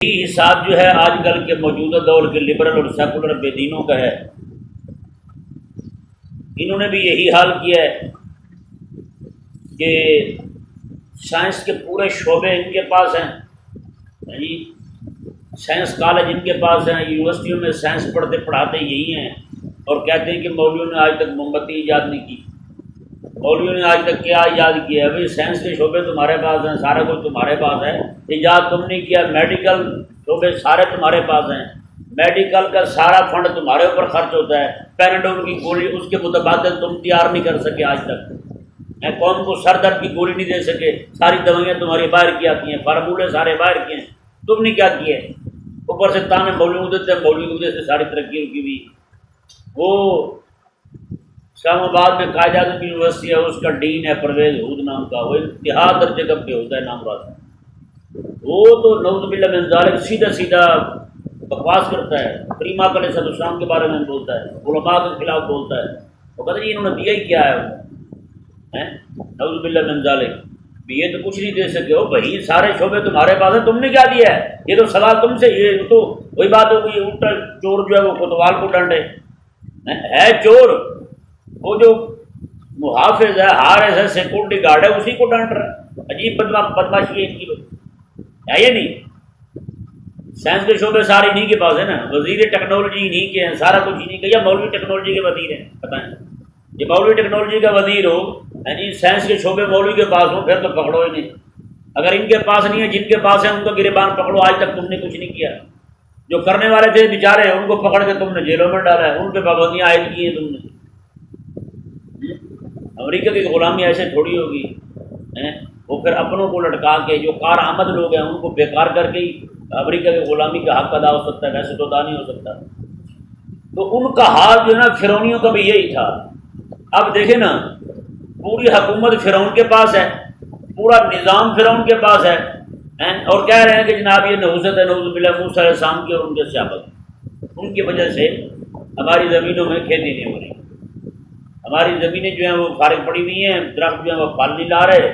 یہی حساب جو ہے آج کل کے موجودہ دور کے لبرل اور سیکولر بے دینوں کا ہے۔ انہوں نے بھی یہی حال کیا ہے کہ سائنس کے پورے شعبے ان کے پاس ہیں جی، سائنس کالج ان کے پاس ہیں، یونیورسٹیوں میں سائنس پڑھاتے یہی ہیں، اور کہتے ہیں کہ مولویوں نے آج تک موم بتی ایجاد نہیں کی، مولویوں نے آج تک کیا ایجاد کیا ہے؟ بھائی سائنس کے شعبے تمہارے پاس ہیں، سارا کچھ تمہارے پاس ہے، ایجاد تم نے کیا۔ میڈیکل شعبے سارے تمہارے پاس ہیں، میڈیکل کا سارا فنڈ تمہارے اوپر خرچ ہوتا ہے، پیراڈول کی گولی اس کے متبادل تم تیار نہیں کر سکے آج تک، قوم کو سر درد کی گولی نہیں دے سکے، ساری دوائیاں تمہاری باہر کی آتی ہیں، فارمولے سارے باہر کے ہیں، تم نے کیا کیا ہے؟ اوپر سے تانے مولوی دیتے ہیں، مولوی کی وجہ سے ساری ترقی کی ہوئی۔ وہ اسلام آباد میں قائد اعظم یونیورسٹی ہے، اس کا ڈین ہے پرویز ہود نام کا، وہ انتہا درجے کا بے ہوتا ہے نام راست، وہ تو نعوذ باللہ من ذالک سیدھا سیدھا بکواس کرتا ہے، کریم آقا علیہ السلام کے بارے میں بولتا ہے، علماء کے خلاف بولتا ہے، وہ کہتے ہیں انہوں نے دیا ہی کیا ہے نعوذ باللہ من ذالک، یہ تو کچھ نہیں دے سکے ہو بھائی، سارے شعبے تمہارے پاس ہیں، تم نے کیا دیا ہے؟ یہ تو سوال تم سے، یہ تو وہی بات ہو گئی، الٹا چور جو ہے وہ کوتوال کو ڈانٹے، ہے چور وہ جو محافظ ہے، RSS سیکورٹی گارڈ ہے، اسی کو ڈانٹ رہا ہے، عجیب بدماشی ہے ان کی ہے یہ نہیں؟ سائنس کے شعبے سارے انہیں کے پاس ہے نا، وزیر ٹیکنالوجی انہیں کے ہیں، سارا کچھ انہیں کے، یا مولوی ٹیکنالوجی کے وزیر ہیں، بتائیں یہ مولوی ٹیکنالوجی کا وزیر ہو یعنی سائنس کے شعبے مولوی کے پاس ہوں، پھر تو پکڑو ہی نہیں، اگر ان کے پاس نہیں ہے، جن کے پاس ہے ان کو گریبان پکڑو، آج تک تم نے کچھ نہیں کیا، جو کرنے والے تھے بیچارے ان کو پکڑ کے تم نے جیلوں میں ڈالا ہے، ان پہ پابندیاں عائد کی ہیں تم نے۔ امریکہ کی غلامی ایسے تھوڑی ہوگی، وہ پھر اپنوں کو لٹکا کے جو کار آمد لوگ ہیں ان کو بیکار کر کے ہی امریکہ کی غلامی کا حق ادا ہو سکتا ہے، ویسے تو ادا نہیں ہو سکتا۔ تو ان کا حال جو ہے نا فرعونیوں کا بھی یہی تھا۔ اب دیکھیں نا، پوری حکومت فرعون کے پاس ہے، پورا نظام فرعون کے پاس ہے، اور کہہ رہے ہیں کہ جناب یہ نحوست ہے، نعوذ باللہ موسیٰ علیہ السلام کی اور ان کے صحابہ، ان کی وجہ سے ہماری زمینوں میں کھیتی نہیں ہو رہی، ہماری زمینیں جو ہیں وہ فارغ پڑی ہوئی ہیں، درخت جو ہیں وہ پھل نہیں لا رہے۔